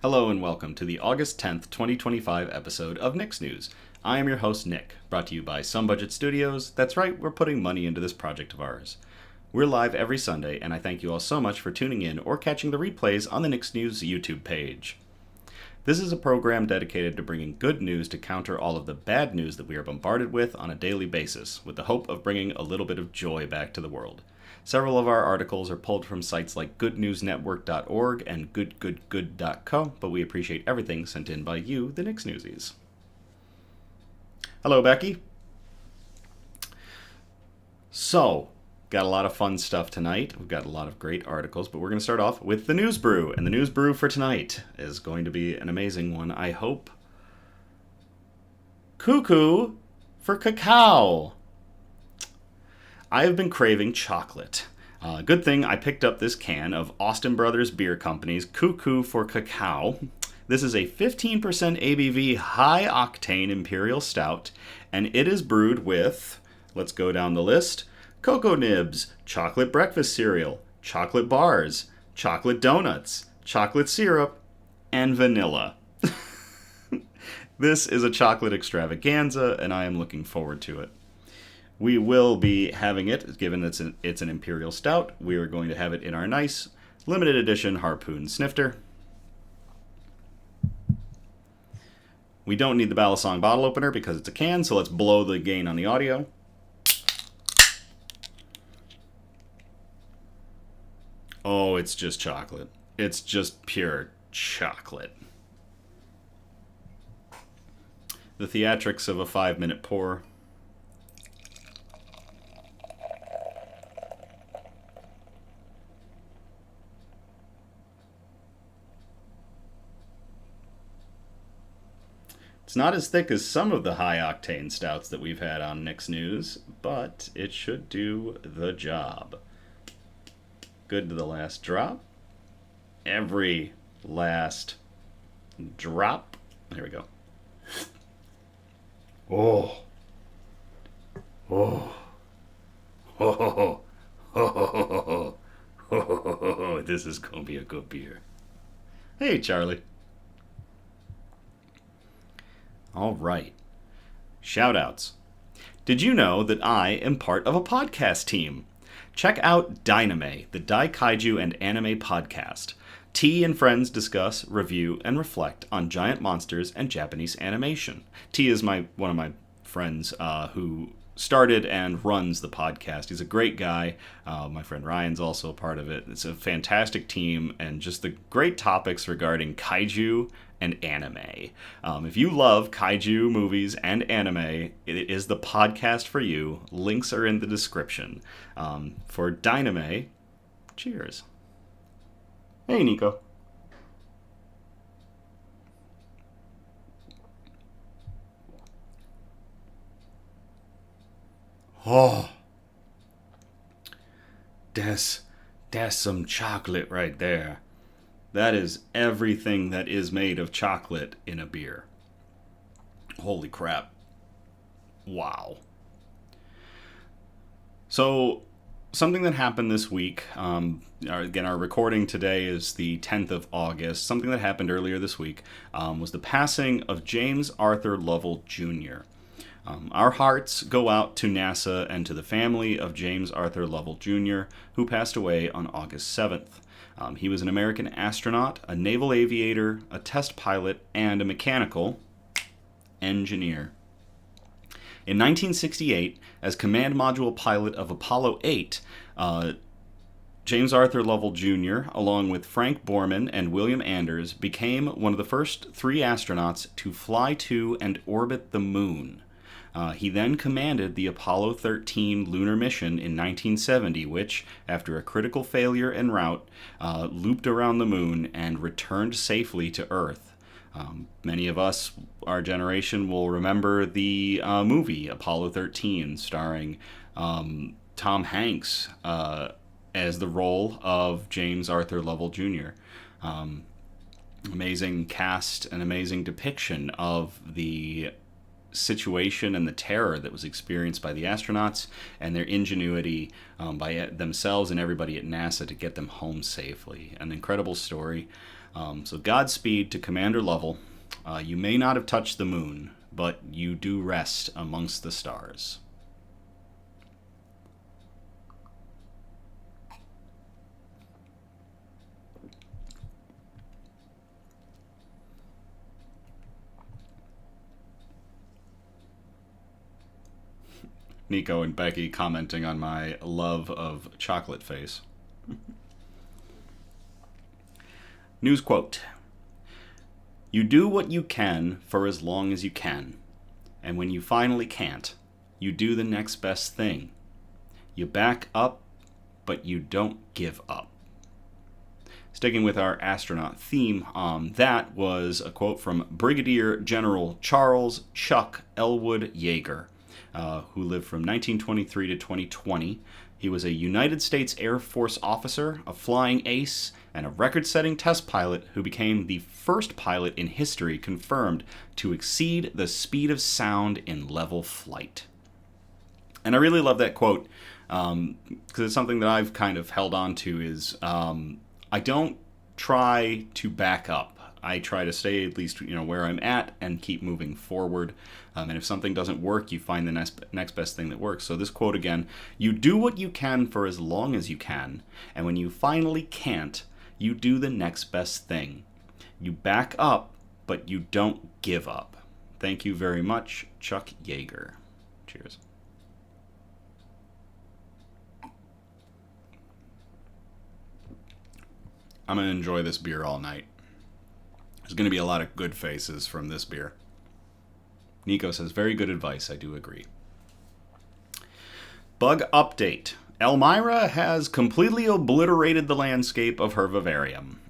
Hello and welcome to the August 10th, 2025 episode of Nick's News. I am your host, Nick, brought to you by Some Budget Studios. That's right, we're putting money into this project of ours. We're live every Sunday, and I thank you all so much for tuning in or catching the replays on the Nick's News YouTube page. This is a program dedicated to bringing good news to counter all of the bad news that we are bombarded with on a daily basis, with the hope of bringing a little bit of joy back to the world. Several of our articles are pulled from sites like goodnewsnetwork.org and goodgoodgood.co, but we appreciate everything sent in by you, the Nick's Newsies. Hello, Becky. So, got a lot of fun stuff tonight. We've got a lot of great articles, but we're going to start off with the News Brew. And the News Brew for tonight is going to be an amazing one, I hope. Coocoo for Cacao. I have been craving chocolate. Good thing I picked up this can of Austin Brothers Beer Company's Coocoo for Cacao. This is a 15% ABV high-octane Imperial Stout, and it is brewed with, let's go down the list, cocoa nibs, chocolate breakfast cereal, chocolate bars, chocolate donuts, chocolate syrup, and vanilla. This is a chocolate extravaganza, and I am looking forward to it. We will be having it, given it's an Imperial Stout. We are going to have it in our nice, limited edition Harpoon Snifter. We don't need the Balisong bottle opener because it's a can, so let's blow the gain on the audio. Oh, it's just chocolate. It's just pure chocolate. The theatrics of a 5-minute pour. It's not as thick as some of the high-octane stouts that we've had on Nick's News, but it should do the job. Good to the last drop. Every last drop. There we go. Oh. Oh. Oh. Oh. Oh. This is going to be a good beer. Hey, Charlie. All right. Shoutouts. Did you know that I am part of a podcast team? Check out Dyname, the Daikaiju and Anime podcast. T and friends discuss, review, and reflect on giant monsters and Japanese animation. T is one of my friends who started and runs the podcast. He's a great guy. My friend Ryan's also a part of it. It's a fantastic team, and just the great topics regarding kaiju and anime. If you love kaiju movies and anime, it is the podcast for you. Links are in the description. For Dyname, cheers. Hey, Nico. Oh, that's some chocolate right there. That is everything that is made of chocolate in a beer. Holy crap. Wow. So, something that happened this week, again, our recording today is the 10th of August. Something that happened earlier this week was the passing of James Arthur Lovell Jr. Our hearts go out to NASA and to the family of James Arthur Lovell Jr., who passed away on August 7th. He was an American astronaut, a naval aviator, a test pilot, and a mechanical engineer. In 1968, as command module pilot of Apollo 8, James Arthur Lovell Jr., along with Frank Borman and William Anders, became one of the first 3 astronauts to fly to and orbit the moon. He then commanded the Apollo 13 lunar mission in 1970, which, after a critical failure en route, looped around the moon and returned safely to Earth. Many of us, our generation, will remember the movie Apollo 13, starring Tom Hanks as the role of James Arthur Lovell Jr. Amazing cast, an amazing depiction of the situation and the terror that was experienced by the astronauts and their ingenuity by themselves and everybody at NASA to get them home safely. An incredible story. So Godspeed to Commander Lovell. You may not have touched the moon, but you do rest amongst the stars. Nico and Becky commenting on my love of chocolate face. News quote. You do what you can for as long as you can. And when you finally can't, you do the next best thing. You back up, but you don't give up. Sticking with our astronaut theme, that was a quote from Brigadier General Charles Chuck Elwood Yeager, who lived from 1923 to 2020. He was a United States Air Force officer, a flying ace, and a record-setting test pilot who became the first pilot in history confirmed to exceed the speed of sound in level flight. And I really love that quote, because it's something that I've kind of held on to is, I don't try to back up. I try to stay at least, where I'm at and keep moving forward. And if something doesn't work, you find the next best thing that works. So this quote again, you do what you can for as long as you can. And when you finally can't, you do the next best thing. You back up, but you don't give up. Thank you very much, Chuck Yeager. Cheers. I'm going to enjoy this beer all night. There's going to be a lot of good faces from this beer. Nico says, very good advice. I do agree. Bug update. Elmira has completely obliterated the landscape of her vivarium.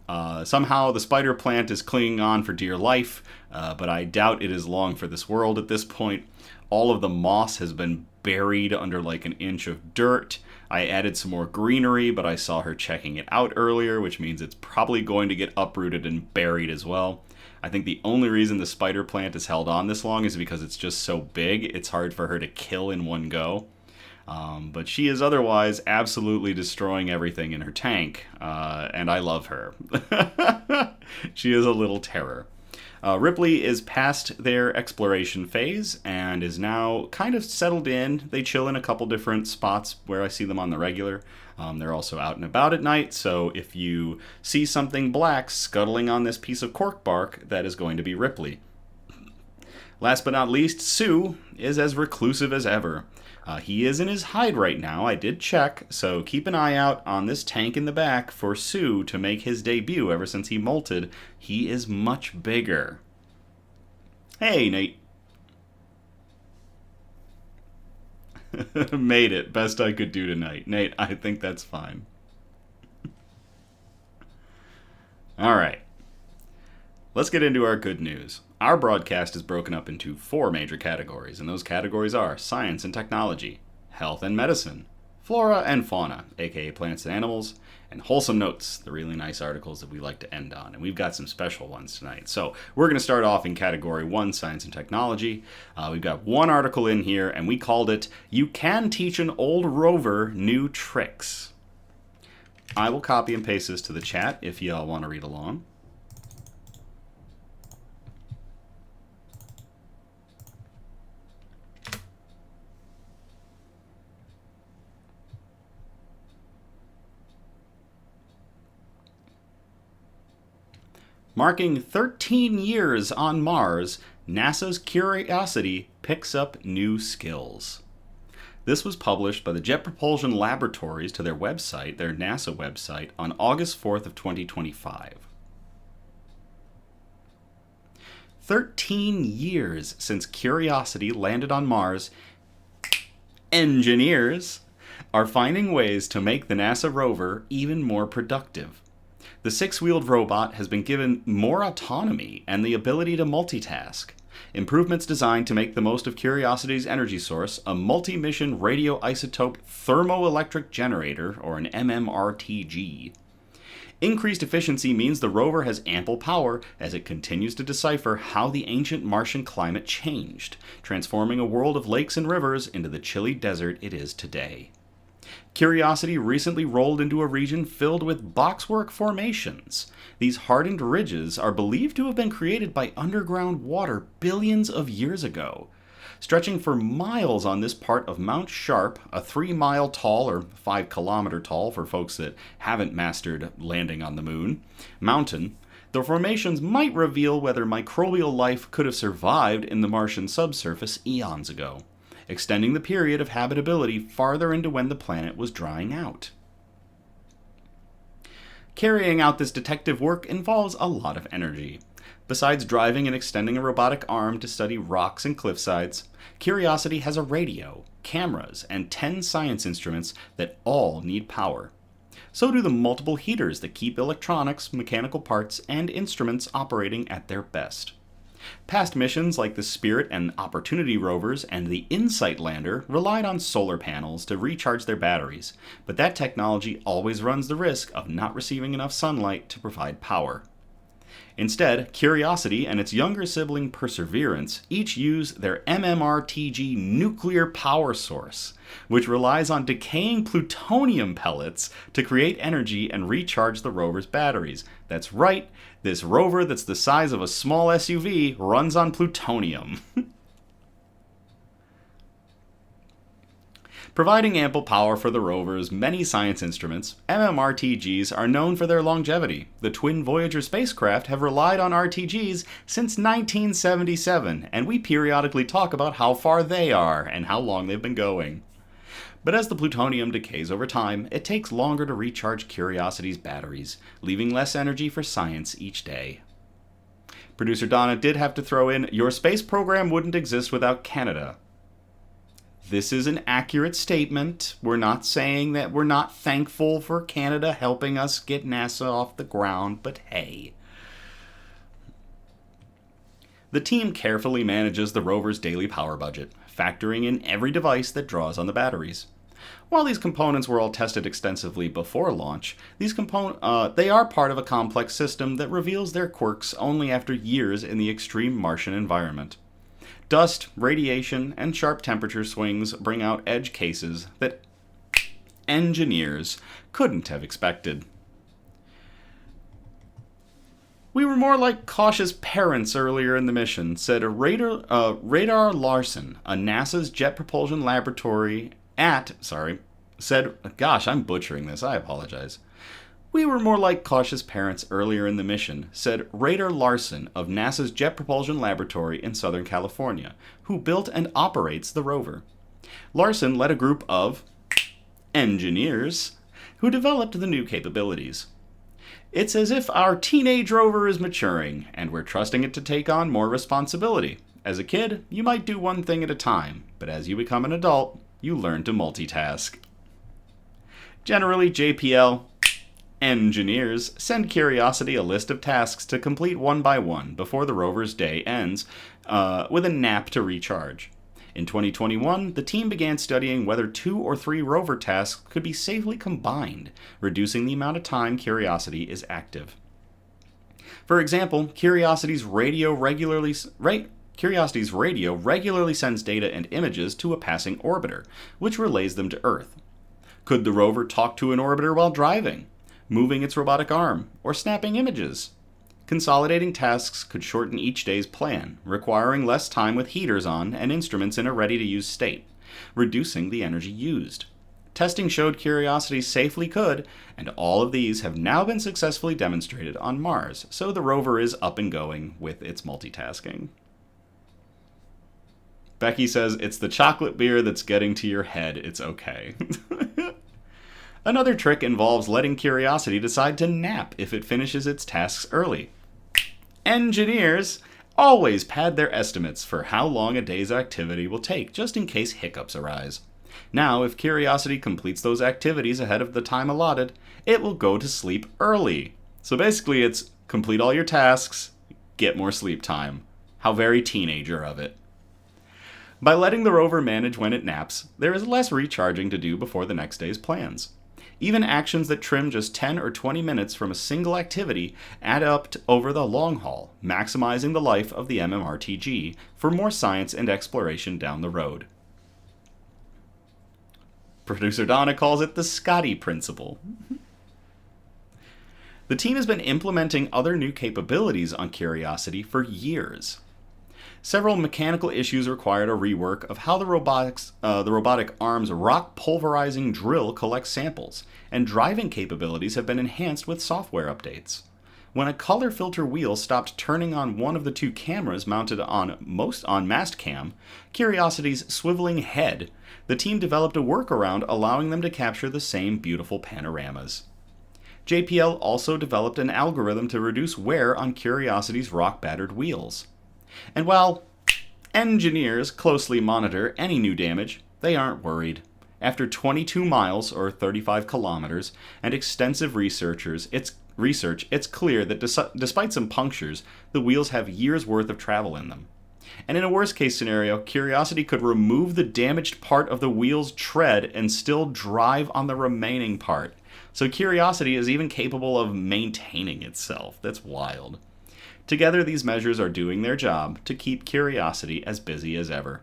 Somehow the spider plant is clinging on for dear life, but I doubt it is long for this world at this point. All of the moss has been buried under like an inch of dirt. I added some more greenery, but I saw her checking it out earlier, which means it's probably going to get uprooted and buried as well. I think the only reason the spider plant is held on this long is because it's just so big, it's hard for her to kill in one go. But she is otherwise absolutely destroying everything in her tank, and I love her. She is a little terror. Ripley is past their exploration phase and is now kind of settled in. They chill in a couple different spots where I see them on the regular. They're also out and about at night, so if you see something black scuttling on this piece of cork bark, that is going to be Ripley. Last but not least, Sue is as reclusive as ever. He is in his hide right now, I did check, so keep an eye out on this tank in the back for Sue to make his debut ever since he molted. He is much bigger. Hey, Nate. Made it. Best I could do tonight. Nate, I think that's fine. All right. Let's get into our good news. Our broadcast is broken up into 4 major categories, and those categories are science and technology, health and medicine, flora and fauna, aka plants and animals, and wholesome notes, the really nice articles that we like to end on. And we've got some special ones tonight. So we're going to start off in category 1, science and technology. We've got one article in here, and we called it, You Can Teach an Old Rover New Tricks. I will copy and paste this to the chat if y'all want to read along. Marking 13 years on Mars, NASA's Curiosity picks up new skills. This was published by the Jet Propulsion Laboratories to their website, their NASA website, on August 4th of 2025. 13 years since Curiosity landed on Mars, engineers are finding ways to make the NASA rover even more productive. The 6-wheeled robot has been given more autonomy and the ability to multitask. Improvements designed to make the most of Curiosity's energy source, a multi-mission radioisotope thermoelectric generator, or an MMRTG. Increased efficiency means the rover has ample power as it continues to decipher how the ancient Martian climate changed, transforming a world of lakes and rivers into the chilly desert it is today. Curiosity recently rolled into a region filled with boxwork formations. These hardened ridges are believed to have been created by underground water billions of years ago. Stretching for miles on this part of Mount Sharp, a 3-mile tall or 5-kilometer tall for folks that haven't mastered landing on the moon, mountain, the formations might reveal whether microbial life could have survived in the Martian subsurface eons ago, extending the period of habitability farther into when the planet was drying out. Carrying out this detective work involves a lot of energy. Besides driving and extending a robotic arm to study rocks and cliffsides, Curiosity has a radio, cameras, and 10 science instruments that all need power. So do the multiple heaters that keep electronics, mechanical parts, and instruments operating at their best. Past missions like the Spirit and Opportunity rovers and the InSight lander relied on solar panels to recharge their batteries, but that technology always runs the risk of not receiving enough sunlight to provide power. Instead, Curiosity and its younger sibling Perseverance each use their MMRTG nuclear power source, which relies on decaying plutonium pellets to create energy and recharge the rover's batteries. That's right, this rover that's the size of a small SUV runs on plutonium. Providing ample power for the rover's many science instruments, MMRTGs are known for their longevity. The twin Voyager spacecraft have relied on RTGs since 1977, and we periodically talk about how far they are and how long they've been going. But as the plutonium decays over time, it takes longer to recharge Curiosity's batteries, leaving less energy for science each day. Producer Donna did have to throw in, "Your space program wouldn't exist without Canada." This is an accurate statement. We're not saying that we're not thankful for Canada helping us get NASA off the ground, but hey. The team carefully manages the rover's daily power budget, factoring in every device that draws on the batteries. While these components were all tested extensively before launch, they are part of a complex system that reveals their quirks only after years in the extreme Martian environment. Dust, radiation, and sharp temperature swings bring out edge cases that engineers couldn't have expected. "We were more like cautious parents earlier in the mission," said Radar Larson, a NASA's Jet Propulsion Laboratory gosh, I'm butchering this, I apologize. "We were more like cautious parents earlier in the mission," said Radar Larson of NASA's Jet Propulsion Laboratory in Southern California, who built and operates the rover. Larson led a group of engineers who developed the new capabilities. "It's as if our teenage rover is maturing, and we're trusting it to take on more responsibility. As a kid, you might do one thing at a time, but as you become an adult, you learn to multitask." Generally, JPL engineers send Curiosity a list of tasks to complete one by one before the rover's day ends, with a nap to recharge. In 2021, the team began studying whether 2 or 3 rover tasks could be safely combined, reducing the amount of time Curiosity is active. For example, Curiosity's radio regularly sends data and images to a passing orbiter, which relays them to Earth. Could the rover talk to an orbiter while driving, moving its robotic arm, or snapping images? Consolidating tasks could shorten each day's plan, requiring less time with heaters on and instruments in a ready-to-use state, reducing the energy used. Testing showed Curiosity safely could, and all of these have now been successfully demonstrated on Mars, so the rover is up and going with its multitasking. Becky says, "It's the chocolate beer that's getting to your head. It's okay." Another trick involves letting Curiosity decide to nap if it finishes its tasks early. Engineers always pad their estimates for how long a day's activity will take, just in case hiccups arise. Now, if Curiosity completes those activities ahead of the time allotted, it will go to sleep early. So basically it's complete all your tasks, get more sleep time. How very teenager of it. By letting the rover manage when it naps, there is less recharging to do before the next day's plans. Even actions that trim just 10 or 20 minutes from a single activity add up over the long haul, maximizing the life of the MMRTG for more science and exploration down the road. Producer Donna calls it the Scotty Principle. The team has been implementing other new capabilities on Curiosity for years. Several mechanical issues required a rework of how the robotic arm's rock pulverizing drill collects samples, and driving capabilities have been enhanced with software updates. When a color filter wheel stopped turning on one of the two cameras mounted on mast cam, Curiosity's swiveling head, the team developed a workaround allowing them to capture the same beautiful panoramas. JPL also developed an algorithm to reduce wear on Curiosity's rock-battered wheels. And while engineers closely monitor any new damage, they aren't worried. After 22 miles, or 35 kilometers, and extensive research, it's clear that despite some punctures, the wheels have years' worth of travel in them. And in a worst-case scenario, Curiosity could remove the damaged part of the wheel's tread and still drive on the remaining part. So Curiosity is even capable of maintaining itself. That's wild. Together, these measures are doing their job to keep Curiosity as busy as ever.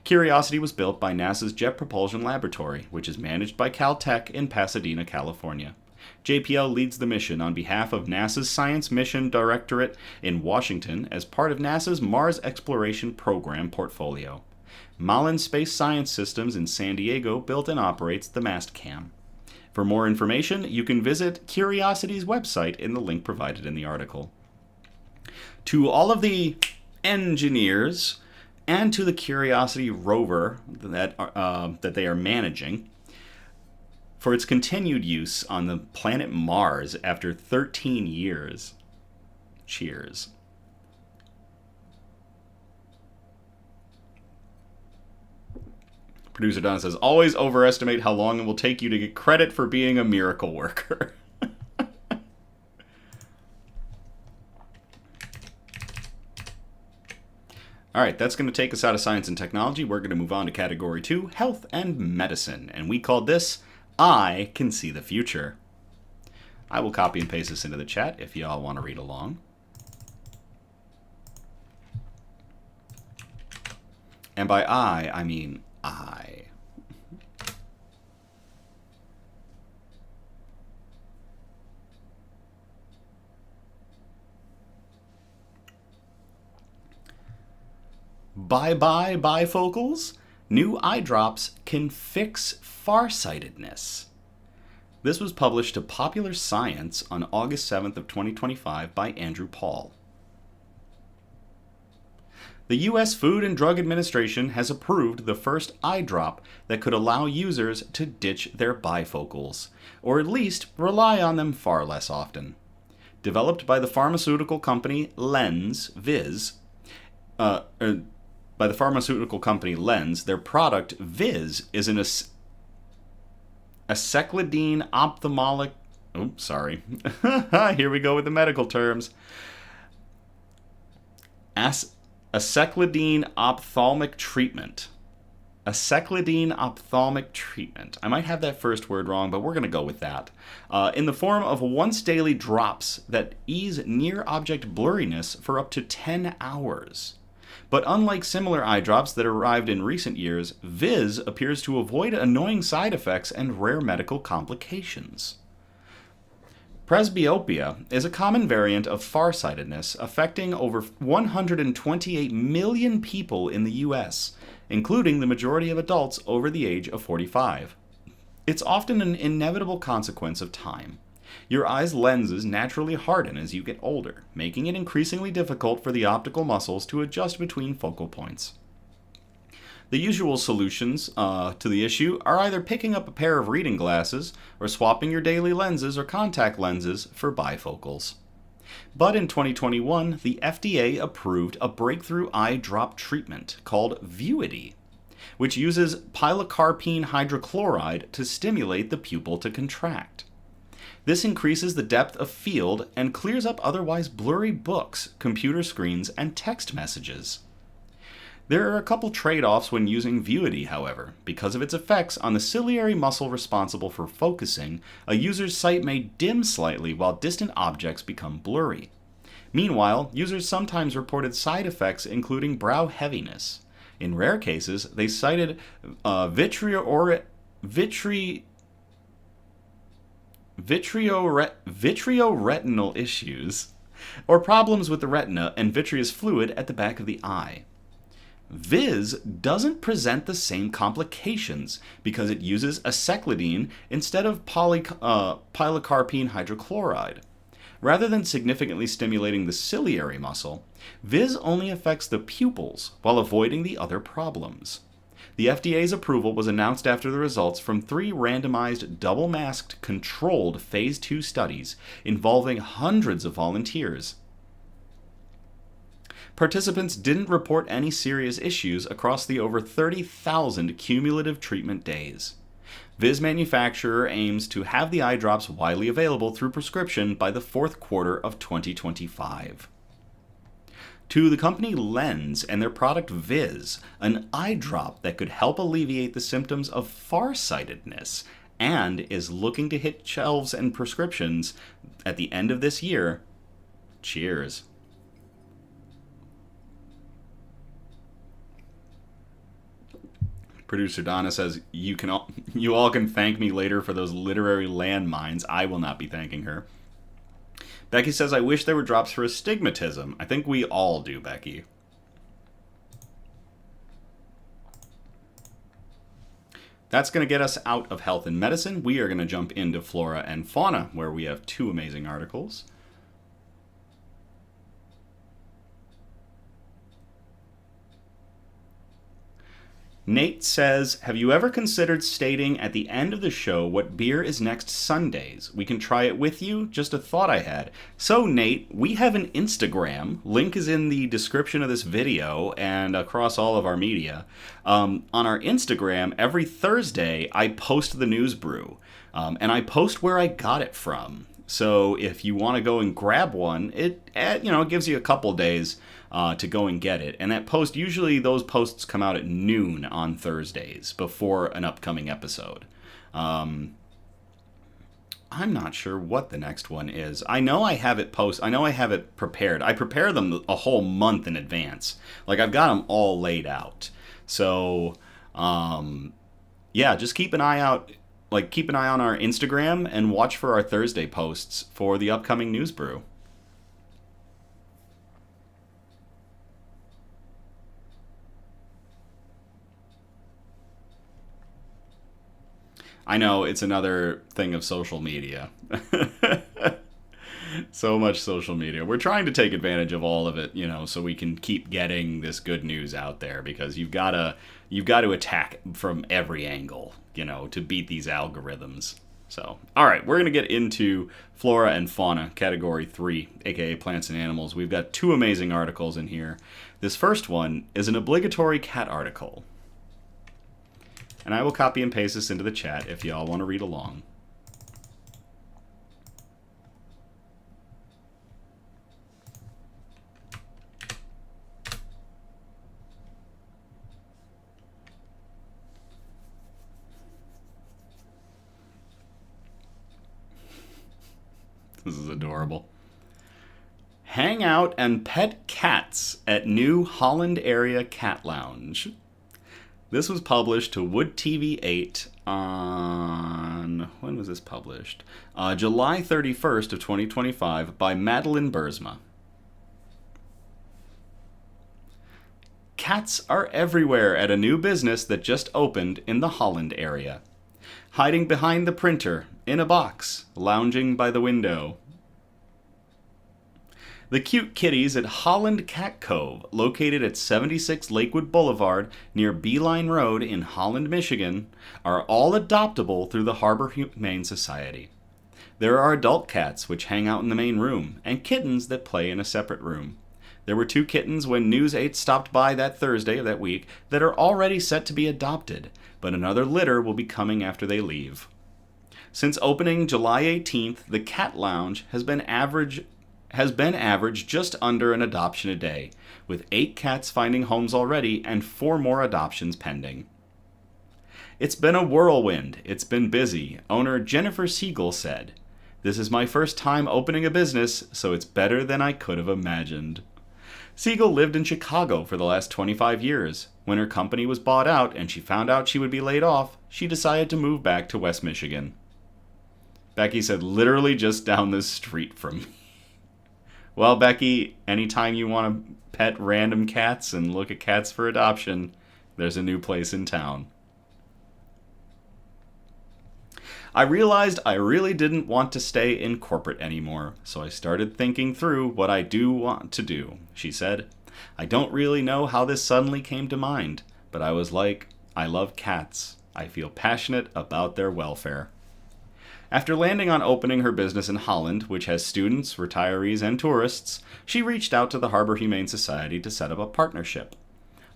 Curiosity was built by NASA's Jet Propulsion Laboratory, which is managed by Caltech in Pasadena, California. JPL leads the mission on behalf of NASA's Science Mission Directorate in Washington as part of NASA's Mars Exploration Program portfolio. Malin Space Science Systems in San Diego built and operates the MastCam. For more information, you can visit Curiosity's website in the link provided in the article. To all of the engineers and to the Curiosity rover that they are managing, for its continued use on the planet Mars after 13 years. Cheers. Producer Donna says, always overestimate how long it will take you to get credit for being a miracle worker. All right, that's going to take us out of science and technology. We're going to move on to category 2, health and medicine. And we called this I Can See the Future. I will copy and paste this into the chat if y'all want to read along. And by I mean I. Bye-bye, bifocals. New eye drops can fix farsightedness. This was published to Popular Science on August 7th of 2025 by Andrew Paul. The U.S. Food and Drug Administration has approved the first eye drop that could allow users to ditch their bifocals, or at least rely on them far less often. Developed by the pharmaceutical company Lens, their product, Viz, is an aceclidine ophthalmic... Oh, sorry. Here we go with the medical terms. Aceclidine ophthalmic treatment. Aceclidine ophthalmic treatment. I might have that first word wrong, but we're going to go with that. In the form of once-daily drops that ease near-object blurriness for up to 10 hours. But unlike similar eye drops that arrived in recent years, Viz appears to avoid annoying side effects and rare medical complications. Presbyopia is a common variant of farsightedness affecting over 128 million people in the U.S., including the majority of adults over the age of 45. It's often an inevitable consequence of time. Your eye's lenses naturally harden as you get older, making it increasingly difficult for the optical muscles to adjust between focal points. The usual solutions to the issue are either picking up a pair of reading glasses or swapping your daily lenses or contact lenses for bifocals. But in 2021, the FDA approved a breakthrough eye drop treatment called Vuity, which uses pilocarpine hydrochloride to stimulate the pupil to contract. This increases the depth of field and clears up otherwise blurry books, computer screens, and text messages. There are a couple trade-offs when using Vuity, however. Because of its effects on the ciliary muscle responsible for focusing, a user's sight may dim slightly while distant objects become blurry. Meanwhile, users sometimes reported side effects including brow heaviness. In rare cases, they cited vitreoretinal issues, or problems with the retina and vitreous fluid at the back of the eye. Viz doesn't present the same complications because it uses aceclidine instead of pilocarpine hydrochloride. Rather than significantly stimulating the ciliary muscle, Viz only affects the pupils while avoiding the other problems. The FDA's approval was announced after the results from 3 randomized, double-masked, controlled Phase 2 studies involving hundreds of volunteers. Participants didn't report any serious issues across the over 30,000 cumulative treatment days. Viz manufacturer aims to have the eye drops widely available through prescription by the 4th quarter of 2025. To the company Lens and their product Viz, an eye drop that could help alleviate the symptoms of farsightedness and is looking to hit shelves and prescriptions at the end of this year. Cheers. Producer Donna says, you all can thank me later for those literary landmines. I will not be thanking her. Becky says, I wish there were drops for astigmatism. I think we all do, Becky. That's going to get us out of health and medicine. We are going to jump into flora and fauna, where we have 2 amazing articles. Nate says, have you ever considered stating at the end of the show what beer is next Sundays? We can try it with you. Just a thought I had. So, Nate, we have an Instagram. Link is in the description of this video and across all of our media. On our Instagram, every Thursday, I post the news brew. And I post where I got it from. So if you want to go and grab one, it gives you a couple days to go and get it. And that post, usually those posts come out at noon on Thursdays before an upcoming episode. I'm not sure what the next one is. I know I have it prepared. I prepare them a whole month in advance. Like, I've got them all laid out. So, just keep an eye out. Like, keep an eye on our Instagram and watch for our Thursday posts for the upcoming news brew. I know, it's another thing of social media. So much social media. We're trying to take advantage of all of it, so we can keep getting this good news out there, because you've got to attack from every angle, to beat these algorithms. So, all right, we're going to get into flora and fauna, category 3, aka plants and animals. We've got 2 amazing articles in here. This first one is an obligatory cat article. And I will copy and paste this into the chat if y'all want to read along. This is adorable. Hang out and pet cats at new Holland area cat lounge. This was published to Wood TV 8 on... when was this published? July 31st of 2025 by Madeline Bursma. Cats are everywhere at a new business that just opened in the Holland area. Hiding behind the printer, in a box, lounging by the window. The cute kitties at Holland Cat Cove, located at 76 Lakewood Boulevard near Beeline Road in Holland, Michigan, are all adoptable through the Harbor Humane Society. There are adult cats which hang out in the main room, and kittens that play in a separate room. There were 2 kittens when News 8 stopped by that Thursday of that week that are already set to be adopted, but another litter will be coming after they leave. Since opening July 18th, the Cat Lounge has been average has been average just under an adoption a day, with 8 cats finding homes already and 4 more adoptions pending. It's been a whirlwind. It's been busy, owner Jennifer Siegel said. This is my first time opening a business, so it's better than I could have imagined. Siegel lived in Chicago for the last 25 years. When her company was bought out and she found out she would be laid off, she decided to move back to West Michigan. Becky said, literally just down the street from me. Well, Becky, anytime you want to pet random cats and look at cats for adoption, there's a new place in town. I realized I really didn't want to stay in corporate anymore, so I started thinking through what I do want to do, she said. I don't really know how this suddenly came to mind, but I was like, I love cats. I feel passionate about their welfare. After landing on opening her business in Holland, which has students, retirees, and tourists, she reached out to the Harbor Humane Society to set up a partnership.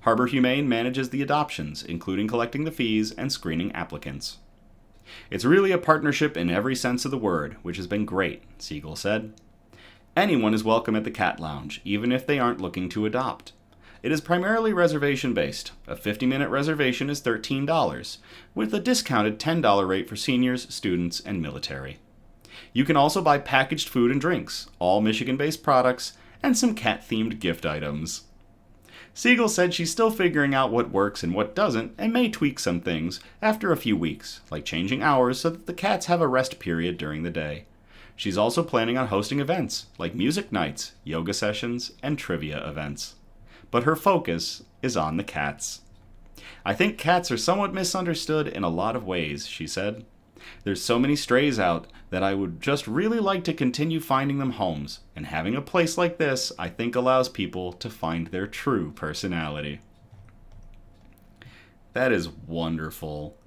Harbor Humane manages the adoptions, including collecting the fees and screening applicants. It's really a partnership in every sense of the word, which has been great, Siegel said. Anyone is welcome at the Cat Lounge, even if they aren't looking to adopt. It is primarily reservation-based. A 50-minute reservation is $13, with a discounted $10 rate for seniors, students, and military. You can also buy packaged food and drinks, all Michigan-based products, and some cat-themed gift items. Siegel said she's still figuring out what works and what doesn't, and may tweak some things after a few weeks, like changing hours so that the cats have a rest period during the day. She's also planning on hosting events, like music nights, yoga sessions, and trivia events. But her focus is on the cats. I think cats are somewhat misunderstood in a lot of ways, she said. There's so many strays out that I would just really like to continue finding them homes, and having a place like this I think allows people to find their true personality. That is wonderful.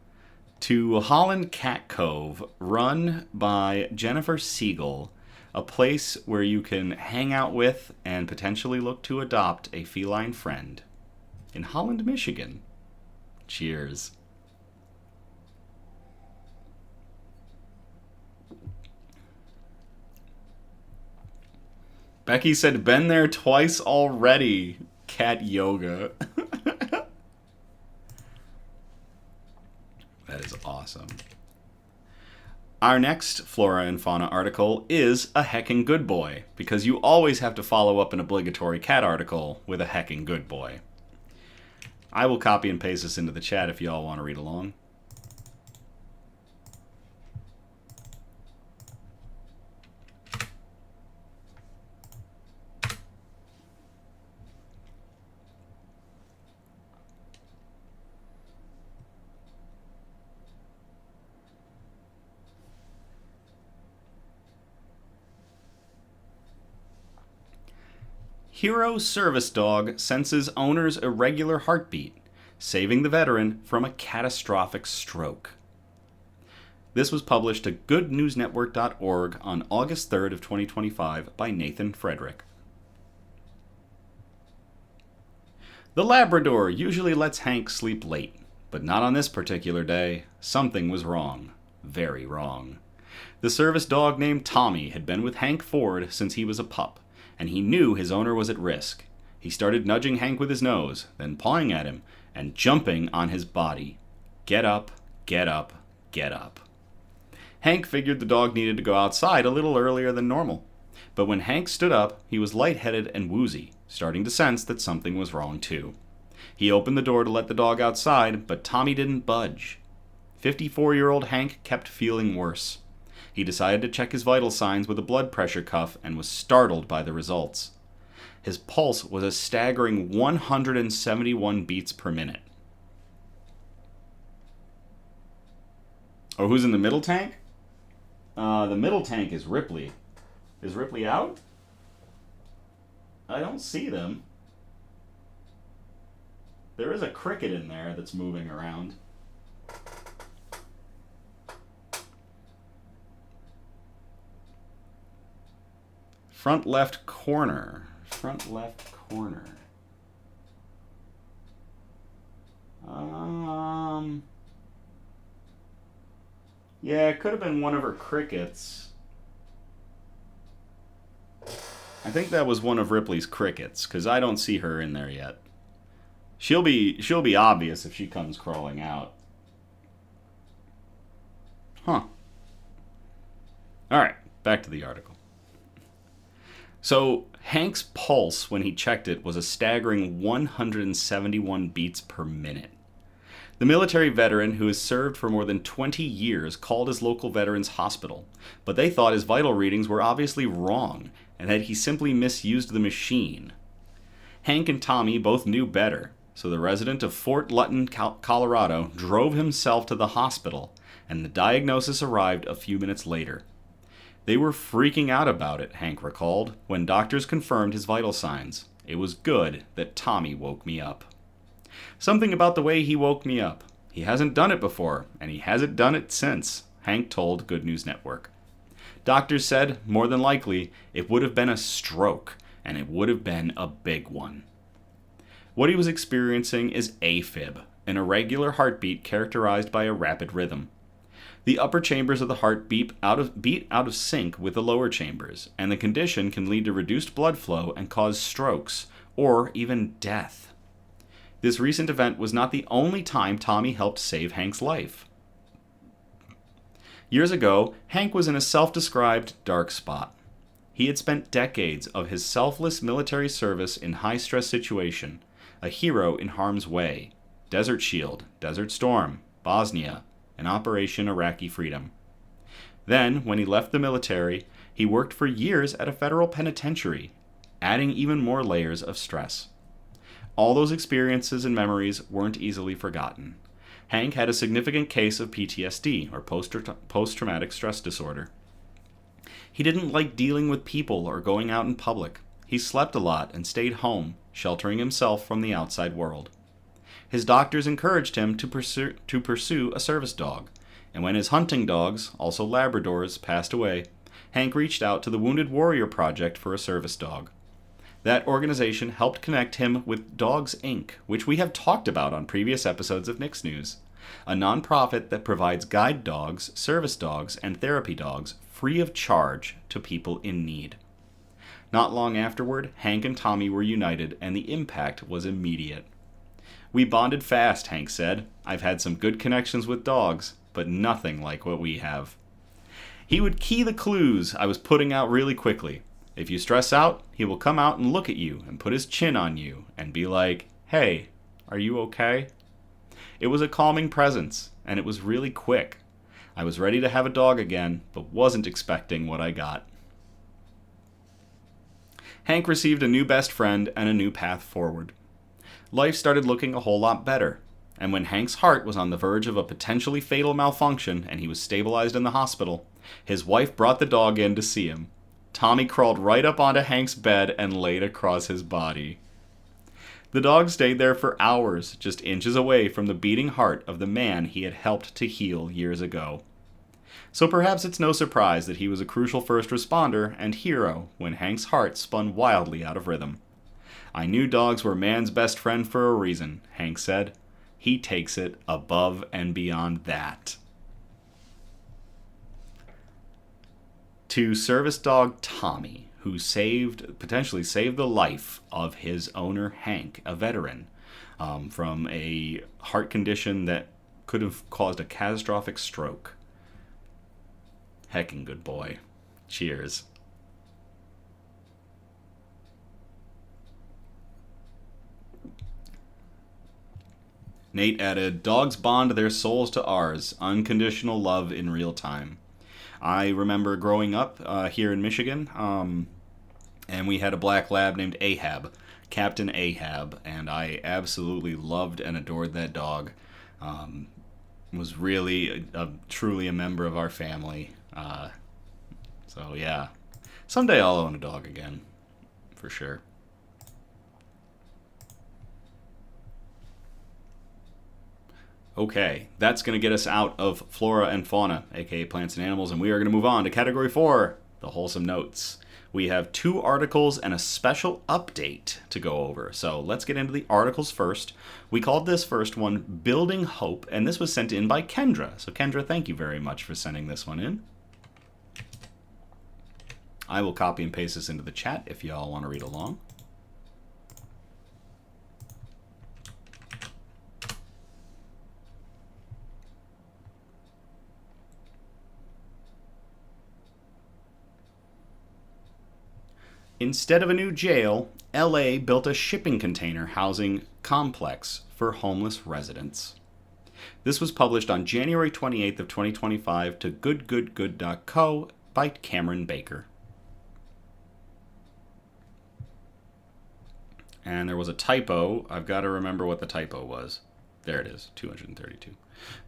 To Holland Cat Cove, run by Jennifer Siegel, a place where you can hang out with and potentially look to adopt a feline friend in Holland, Michigan. Cheers. Becky said, been there twice already. Cat yoga. That is awesome. Our next Flora and Fauna article is a heckin' good boy, because you always have to follow up an obligatory cat article with a heckin' good boy. I will copy and paste this into the chat if you all want to read along. Hero service dog senses owner's irregular heartbeat, saving the veteran from a catastrophic stroke. This was published to goodnewsnetwork.org on August 3rd of 2025 by Nathan Frederick. The Labrador usually lets Hank sleep late, but not on this particular day. Something was wrong. Very wrong. The service dog named Tommy had been with Hank Ford since he was a pup, and he knew his owner was at risk. He started nudging Hank with his nose, then pawing at him, and jumping on his body. Get up, get up, get up. Hank figured the dog needed to go outside a little earlier than normal. But when Hank stood up, he was lightheaded and woozy, starting to sense that something was wrong too. He opened the door to let the dog outside, but Tommy didn't budge. 54-year-old Hank kept feeling worse. He decided to check his vital signs with a blood pressure cuff and was startled by the results. His pulse was a staggering 171 beats per minute. Oh, who's in the middle tank? The middle tank is Ripley. Is Ripley out? I don't see them. There is a cricket in there that's moving around. Front left corner. Front left corner. Yeah, it could have been one of her crickets. I think that was one of Ripley's crickets, because I don't see her in there yet. She'll be obvious if she comes crawling out. Huh. Alright, back to the article. So, Hank's pulse when he checked it was a staggering 171 beats per minute. The military veteran who has served for more than 20 years called his local veterans hospital, but they thought his vital readings were obviously wrong and that he simply misused the machine. Hank and Tommy both knew better, so the resident of Fort Lutton, Colorado, drove himself to the hospital, and the diagnosis arrived a few minutes later. They were freaking out about it, Hank recalled, when doctors confirmed his vital signs. It was good that Tommy woke me up. Something about the way he woke me up. He hasn't done it before, and he hasn't done it since, Hank told Good News Network. Doctors said, more than likely, it would have been a stroke, and it would have been a big one. What he was experiencing is AFib, an irregular heartbeat characterized by a rapid rhythm. The upper chambers of the heart beat out of sync with the lower chambers, and the condition can lead to reduced blood flow and cause strokes, or even death. This recent event was not the only time Tommy helped save Hank's life. Years ago, Hank was in a self-described dark spot. He had spent decades of his selfless military service in high-stress situation, a hero in harm's way, Desert Shield, Desert Storm, Bosnia, and Operation Iraqi Freedom. Then, when he left the military, he worked for years at a federal penitentiary, adding even more layers of stress. All those experiences and memories weren't easily forgotten. Hank had a significant case of PTSD, or post-traumatic stress disorder. He didn't like dealing with people or going out in public. He slept a lot and stayed home, sheltering himself from the outside world. His doctors encouraged him to pursue a service dog, and when his hunting dogs, also Labradors, passed away, Hank reached out to the Wounded Warrior Project for a service dog. That organization helped connect him with Dogs Inc., which we have talked about on previous episodes of Nick's News, a nonprofit that provides guide dogs, service dogs, and therapy dogs free of charge to people in need. Not long afterward, Hank and Tommy were united, and the impact was immediate. We bonded fast, Hank said. I've had some good connections with dogs, but nothing like what we have. He would key the clues I was putting out really quickly. If you stress out, he will come out and look at you and put his chin on you and be like, "Hey, are you okay?" It was a calming presence, and it was really quick. I was ready to have a dog again, but wasn't expecting what I got. Hank received a new best friend and a new path forward. Life started looking a whole lot better, and when Hank's heart was on the verge of a potentially fatal malfunction and he was stabilized in the hospital, his wife brought the dog in to see him. Tommy crawled right up onto Hank's bed and laid across his body. The dog stayed there for hours, just inches away from the beating heart of the man he had helped to heal years ago. So perhaps it's no surprise that he was a crucial first responder and hero when Hank's heart spun wildly out of rhythm. I knew dogs were man's best friend for a reason, Hank said. He takes it above and beyond that. To service dog Tommy, who potentially saved the life of his owner Hank, a veteran, from a heart condition that could have caused a catastrophic stroke. Heckin' good boy. Cheers. Nate added, dogs bond their souls to ours. Unconditional love in real time. I remember growing up here in Michigan, and we had a black lab named Ahab, Captain Ahab, and I absolutely loved and adored that dog. Was really truly a member of our family. So yeah, someday I'll own a dog again, for sure. Okay, that's going to get us out of flora and fauna, aka plants and animals, and we are going to move on to category 4, the wholesome notes. We have 2 articles and a special update to go over. So let's get into the articles first. We called this first one Building Hope, and this was sent in by Kendra. So Kendra, thank you very much for sending this one in. I will copy and paste this into the chat if y'all want to read along. Instead of a new jail, LA built a shipping container housing complex for homeless residents. This was published on January 28th of 2025 to goodgoodgood.co by Cameron Baker. And there was a typo. I've got to remember what the typo was. There it is, 232.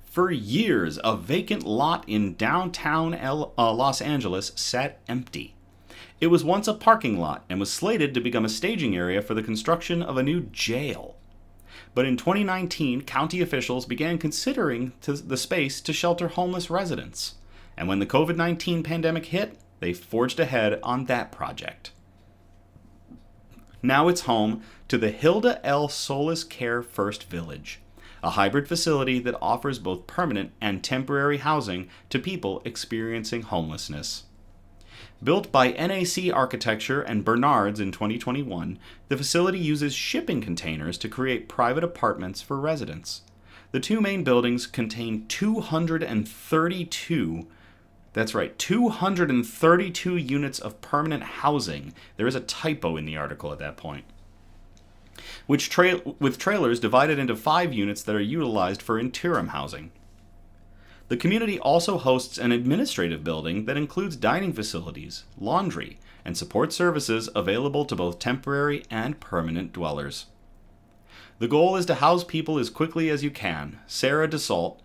For years, a vacant lot in downtown Los Angeles sat empty. It was once a parking lot and was slated to become a staging area for the construction of a new jail. But in 2019, county officials began considering the space to shelter homeless residents. And when the COVID-19 pandemic hit, they forged ahead on that project. Now it's home to the Hilda L. Solis Care First Village, a hybrid facility that offers both permanent and temporary housing to people experiencing homelessness. Built by NAC Architecture and Bernard's in 2021, the facility uses shipping containers to create private apartments for residents. The two main buildings contain 232 units of permanent housing. There is a typo in the article at that point. With trailers divided into 5 units that are utilized for interim housing. The community also hosts an administrative building that includes dining facilities, laundry, and support services available to both temporary and permanent dwellers. The goal is to house people as quickly as you can. Sarah DeSalt,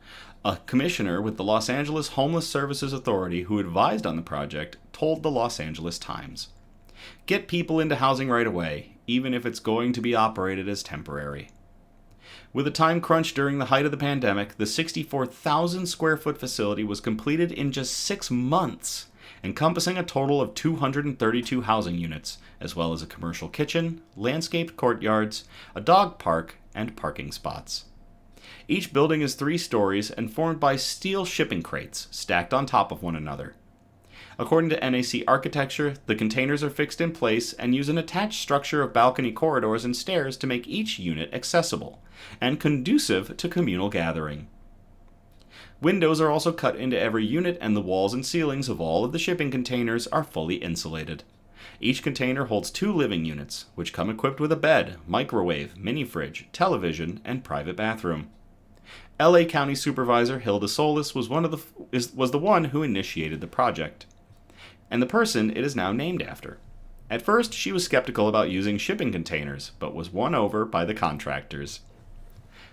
a commissioner with the Los Angeles Homeless Services Authority who advised on the project, told the Los Angeles Times. Get people into housing right away, even if it's going to be operated as temporary. With a time crunch during the height of the pandemic, the 64,000 square foot facility was completed in just 6 months, encompassing a total of 232 housing units, as well as a commercial kitchen, landscaped courtyards, a dog park, and parking spots. Each building is 3 stories and formed by steel shipping crates stacked on top of one another. According to NAC Architecture, the containers are fixed in place and use an attached structure of balcony corridors and stairs to make each unit accessible and conducive to communal gathering. Windows are also cut into every unit, and the walls and ceilings of all of the shipping containers are fully insulated. Each container holds 2 living units, which come equipped with a bed, microwave, mini fridge, television, and private bathroom. LA County Supervisor Hilda Solis was the one who initiated the project, and the person it is now named after. At first, she was skeptical about using shipping containers, but was won over by the contractors.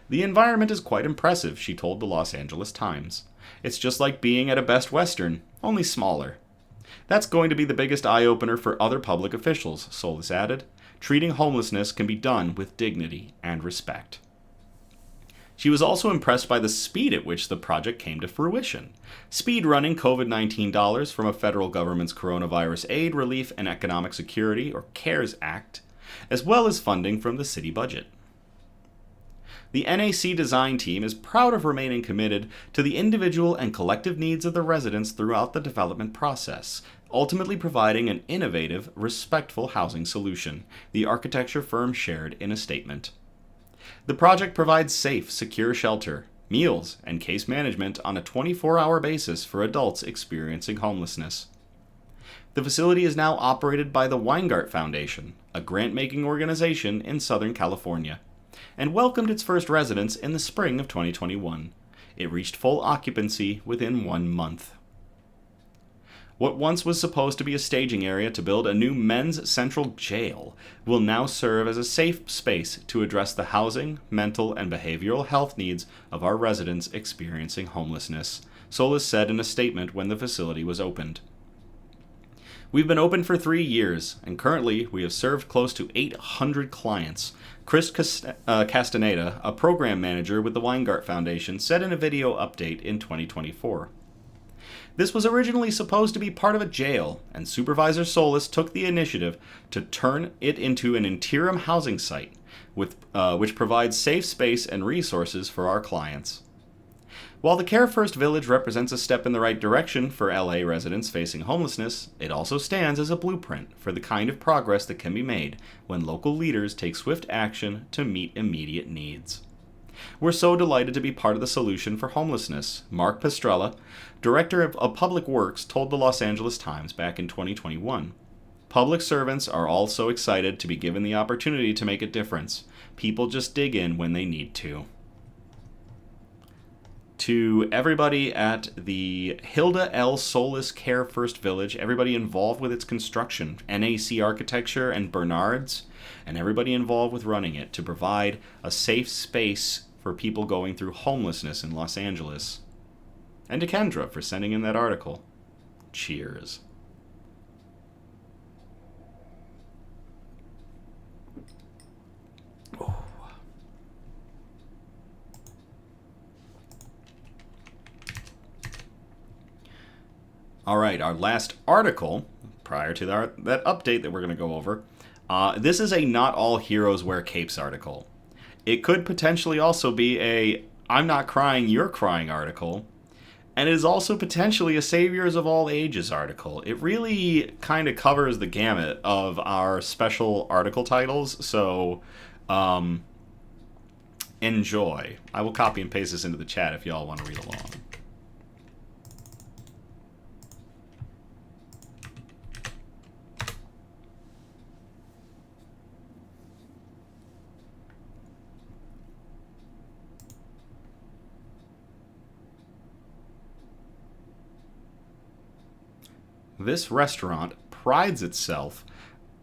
The environment is quite impressive, she told the Los Angeles Times. It's just like being at a Best Western, only smaller. That's going to be the biggest eye-opener for other public officials, Solis added. Treating homelessness can be done with dignity and respect. She was also impressed by the speed at which the project came to fruition, speed-running COVID-19 dollars from a federal government's Coronavirus Aid, Relief, and Economic Security, or CARES Act, as well as funding from the city budget. The NAC design team is proud of remaining committed to the individual and collective needs of the residents throughout the development process, ultimately providing an innovative, respectful housing solution, the architecture firm shared in a statement. The project provides safe, secure shelter, meals, and case management on a 24-hour basis for adults experiencing homelessness. The facility is now operated by the Weingart Foundation, a grant-making organization in Southern California, and welcomed its first residents in the spring of 2021. It reached full occupancy within 1 month. What once was supposed to be a staging area to build a new men's central jail will now serve as a safe space to address the housing, mental, and behavioral health needs of our residents experiencing homelessness, Solis said in a statement when the facility was opened. We've been open for 3 years, and currently we have served close to 800 clients. Chris Castaneda, a program manager with the Weingart Foundation, said in a video update in 2024. This was originally supposed to be part of a jail, and Supervisor Solis took the initiative to turn it into an interim housing site, which provides safe space and resources for our clients. While the Care First Village represents a step in the right direction for LA residents facing homelessness, it also stands as a blueprint for the kind of progress that can be made when local leaders take swift action to meet immediate needs. We're so delighted to be part of the solution for homelessness. Mark Pastrella, Director of Public Works, told the Los Angeles Times back in 2021. Public servants are all so excited to be given the opportunity to make a difference. People just dig in when they need to. To everybody at the Hilda L. Solis Care First Village, everybody involved with its construction, NAC Architecture and Bernard's, and everybody involved with running it to provide a safe space for people going through homelessness in Los Angeles. And to Kendra for sending in that article. Cheers. All right, our last article, prior to that update that we're going to go over, this is a Not All Heroes Wear Capes article. It could potentially also be a I'm Not Crying, You're Crying article, and it is also potentially a Saviors of All Ages article. It really kind of covers the gamut of our special article titles, so enjoy. I will copy and paste this into the chat if y'all want to read along. This restaurant prides itself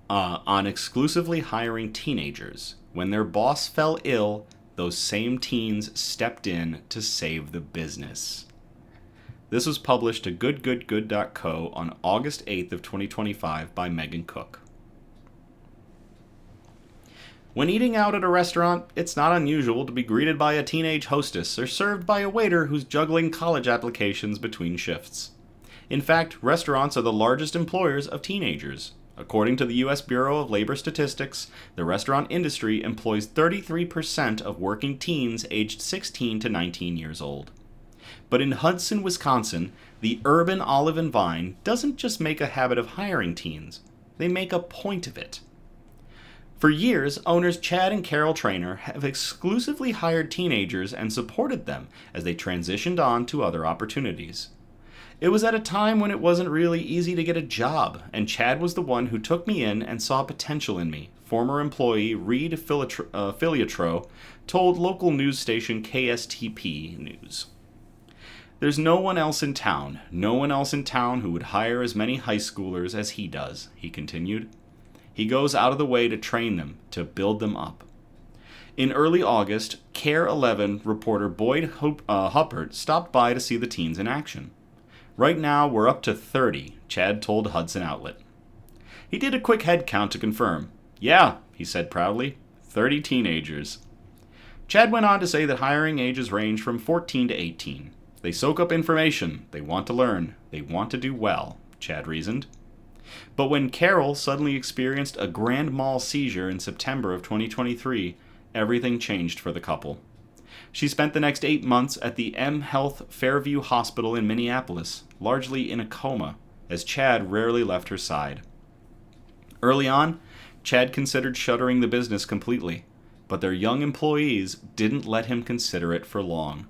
on exclusively hiring teenagers. When their boss fell ill, those same teens stepped in to save the business. This was published to goodgoodgood.co on August 8th of 2025 by Megan Cook. When eating out at a restaurant, it's not unusual to be greeted by a teenage hostess or served by a waiter who's juggling college applications between shifts. In fact, restaurants are the largest employers of teenagers. According to the U.S. Bureau of Labor Statistics, the restaurant industry employs 33% of working teens aged 16 to 19 years old. But in Hudson, Wisconsin, the urban Olive and Vine doesn't just make a habit of hiring teens. They make a point of it. For years, owners Chad and Carol Trainer have exclusively hired teenagers and supported them as they transitioned on to other opportunities. It was at a time when it wasn't really easy to get a job, and Chad was the one who took me in and saw potential in me, former employee Reed Filiatro told local news station KSTP News. There's no one else in town who would hire as many high schoolers as he does, he continued. He goes out of the way to train them, to build them up. In early August, Care 11 reporter Boyd Huppert stopped by to see the teens in action. Right now, we're up to 30, Chad told Hudson Outlet. He did a quick head count to confirm. Yeah, he said proudly, 30 teenagers. Chad went on to say that hiring ages range from 14 to 18. They soak up information, they want to learn, they want to do well, Chad reasoned. But when Carol suddenly experienced a grand mal seizure in September of 2023, everything changed for the couple. She spent the next 8 months at the M Health Fairview Hospital in Minneapolis, largely in a coma, as Chad rarely left her side. Early on, Chad considered shuttering the business completely, but their young employees didn't let him consider it for long.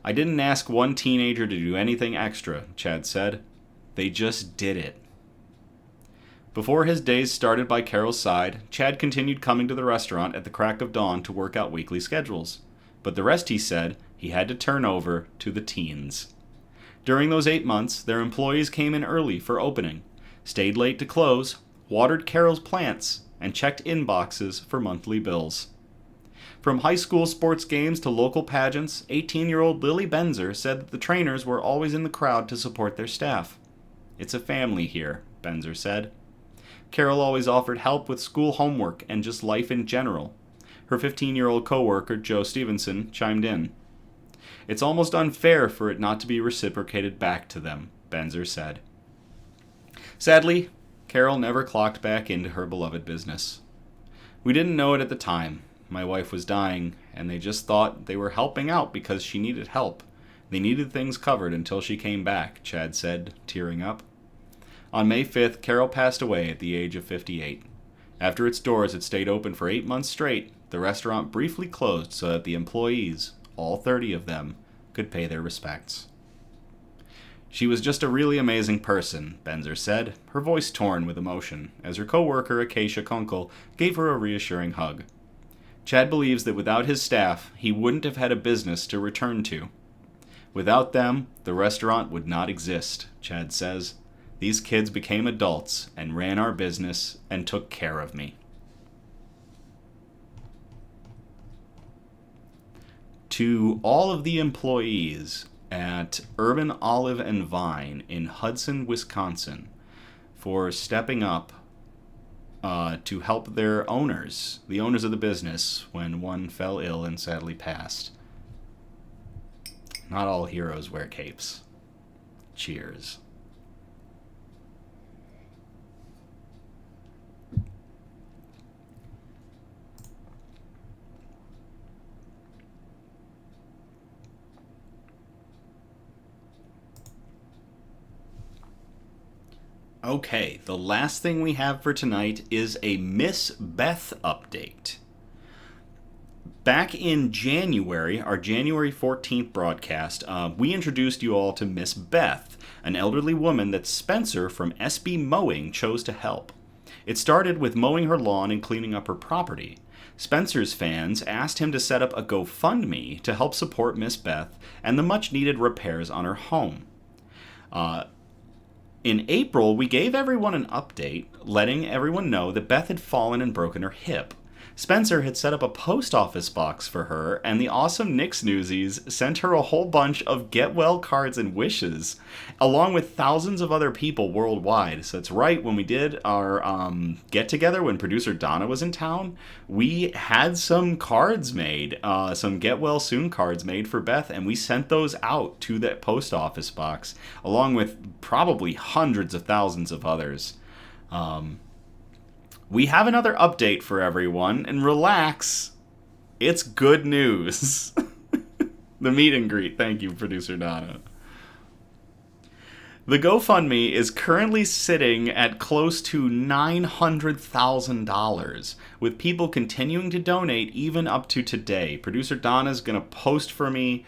I didn't ask one teenager to do anything extra, Chad said. They just did it. Before his days started by Carol's side, Chad continued coming to the restaurant at the crack of dawn to work out weekly schedules. But the rest, he said, he had to turn over to the teens. During those 8 months, their employees came in early for opening, stayed late to close, watered Carol's plants, and checked inboxes for monthly bills. From high school sports games to local pageants, 18-year-old Lily Benzer said that the trainers were always in the crowd to support their staff. It's a family here, Benzer said. Carol always offered help with school homework and just life in general. Her 15-year-old coworker, Joe Stevenson, chimed in. It's almost unfair for it not to be reciprocated back to them, Benzer said. Sadly, Carol never clocked back into her beloved business. We didn't know it at the time. My wife was dying, and they just thought they were helping out because she needed help. They needed things covered until she came back, Chad said, tearing up. On May 5th, Carol passed away at the age of 58. After its doors had stayed open for 8 months straight, the restaurant briefly closed so that the employees, all 30 of them, could pay their respects. She was just a really amazing person, Benzer said, her voice torn with emotion, as her co-worker Acacia Kunkel gave her a reassuring hug. Chad believes that without his staff, he wouldn't have had a business to return to. Without them, the restaurant would not exist, Chad says. These kids became adults and ran our business and took care of me. To all of the employees at Urban Olive and Vine in Hudson, Wisconsin, for stepping up to help their owners, the owners of the business, when one fell ill and sadly passed. Not all heroes wear capes. Cheers. Okay, the last thing we have for tonight is a Miss Beth update. Back in January, our January 14th broadcast, we introduced you all to Miss Beth, an elderly woman that Spencer from SB Mowing chose to help. It started with mowing her lawn and cleaning up her property. Spencer's fans asked him to set up a GoFundMe to help support Miss Beth and the much-needed repairs on her home. In April, we gave everyone an update, letting everyone know that Beth had fallen and broken her hip. Spencer had set up a post office box for her, and the awesome Nix Newsies sent her a whole bunch of get well cards and wishes, along with thousands of other people worldwide. So that's right, when we did our get-together, when producer Donna was in town, we had some cards made, some get well soon cards made for Beth, and we sent those out to that post office box, along with probably hundreds of thousands of others. We have another update for everyone, and relax, it's good news. The meet and greet, thank you, producer Donna. The GoFundMe is currently sitting at close to $900,000, with people continuing to donate even up to today. Producer Donna's going to post for me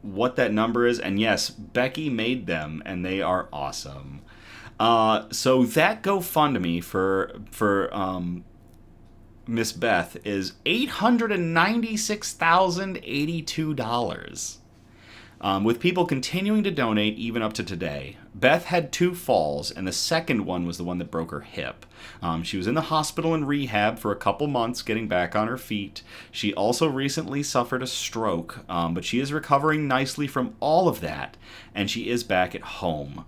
what that number is, and yes, Becky made them, and they are awesome. So that GoFundMe for Miss Beth is $896,082. With people continuing to donate even up to today. Beth had 2 falls, and the second one was the one that broke her hip. She was in the hospital and rehab for a couple months getting back on her feet. She also recently suffered a stroke, but she is recovering nicely from all of that, and she is back at home.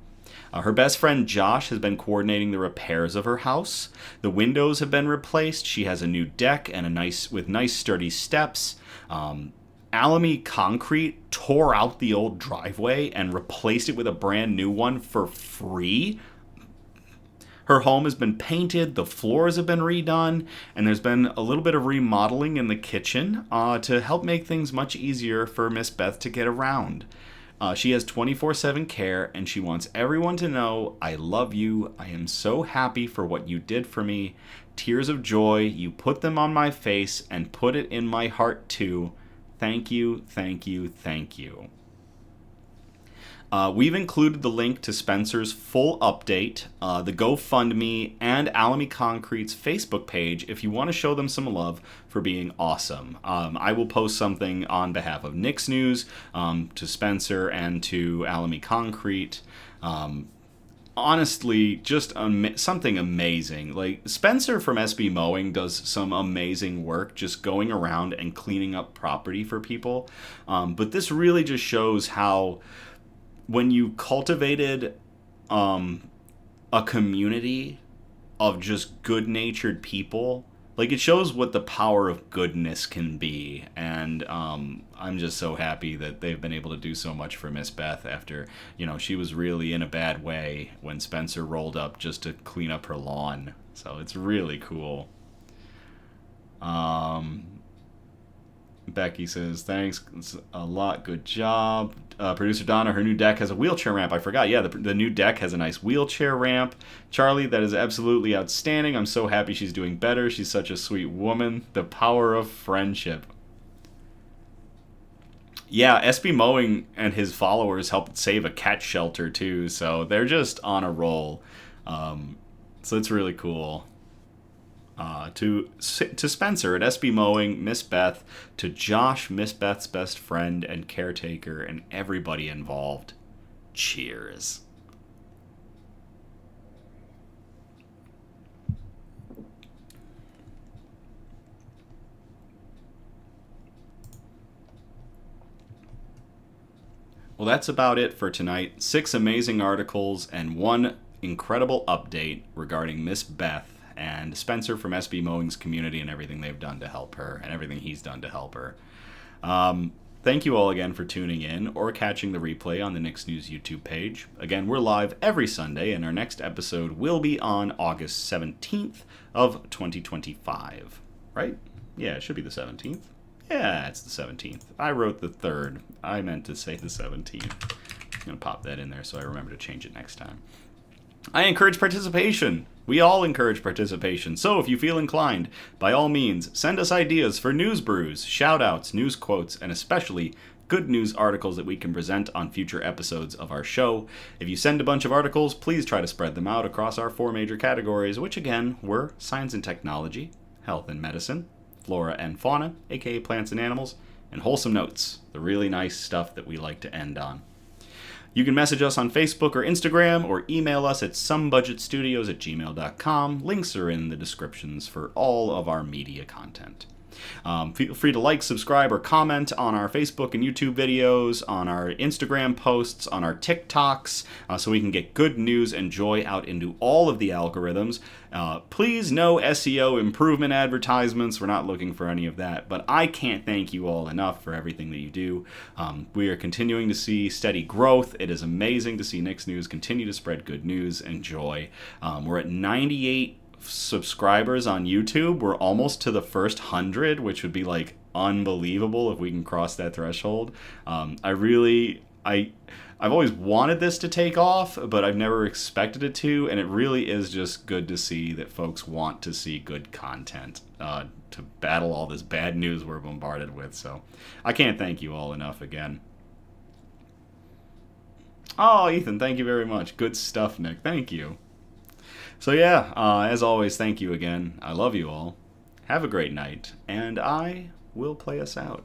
Her best friend Josh has been coordinating the repairs of her house. The windows have been replaced. She has a new deck and nice sturdy steps. Alamy Concrete tore out the old driveway and replaced it with a brand new one for free. Her home has been painted, the floors have been redone, and there's been a little bit of remodeling in the kitchen to help make things much easier for Miss Beth to get around. She has 24/7 care, and she wants everyone to know, I love you. I am so happy for what you did for me. Tears of joy, you put them on my face and put it in my heart too. Thank you, thank you, thank you. We've included the link to Spencer's full update, the GoFundMe, and Alamy Concrete's Facebook page if you want to show them some love for being awesome. I will post something on behalf of Nix News to Spencer and to Alamy Concrete. Honestly, just something amazing. Like, Spencer from SB Mowing does some amazing work just going around and cleaning up property for people. But this really just shows how when you cultivated a community of just good-natured people, like, it shows what the power of goodness can be. And I'm just so happy that they've been able to do so much for Miss Beth after, she was really in a bad way when Spencer rolled up just to clean up her lawn. So it's really cool. Becky says, thanks a lot, good job. Producer Donna, her new deck has a wheelchair ramp. I forgot. Yeah, the new deck has a nice wheelchair ramp. Charlie, that is absolutely outstanding. I'm so happy she's doing better. She's such a sweet woman. The power of friendship. Yeah, SB Mowing and his followers helped save a cat shelter too, so they're just on a roll. So it's really cool. To Spencer at SB Mowing, Miss Beth, to Josh, Miss Beth's best friend and caretaker, and everybody involved. Cheers. Well, that's about it for tonight. 6 amazing articles and 1 incredible update regarding Miss Beth and Spencer from SB Mowing's community and everything they've done to help her and everything he's done to help her. Thank you all again for tuning in or catching the replay on the Nick's News YouTube page. Again, we're live every Sunday, and our next episode will be on August 17th of 2025. Right? Yeah, it should be the 17th. Yeah, it's the 17th. I wrote the 3rd. I meant to say the 17th. I'm going to pop that in there so I remember to change it next time. I encourage participation. We all encourage participation. So if you feel inclined, by all means, send us ideas for news brews, shout-outs, news quotes, and especially good news articles that we can present on future episodes of our show. If you send a bunch of articles, please try to spread them out across our 4 major categories, which again were science and technology, health and medicine, flora and fauna, aka plants and animals, and wholesome notes, the really nice stuff that we like to end on. You can message us on Facebook or Instagram, or email us at somebudgetstudios@gmail.com. Links are in the descriptions for all of our media content. Feel free to like, subscribe, or comment on our Facebook and YouTube videos, on our Instagram posts, on our TikToks, so we can get good news and joy out into all of the algorithms. Please, no SEO improvement advertisements. We're not looking for any of that, but I can't thank you all enough for everything that you do. We are continuing to see steady growth. It is amazing to see Nick's News continue to spread good news and joy. We're at 98 subscribers on YouTube. We're almost to the first 100, which would be like unbelievable if we can cross that threshold. I've always wanted this to take off, but I've never expected it to, and it really is just good to see that folks want to see good content to battle all this bad news we're bombarded with. So I can't thank you all enough again. Oh, Ethan, thank you very much. Good stuff, Nick. Thank you. So yeah, as always, thank you again. I love you all. Have a great night, and I will play us out.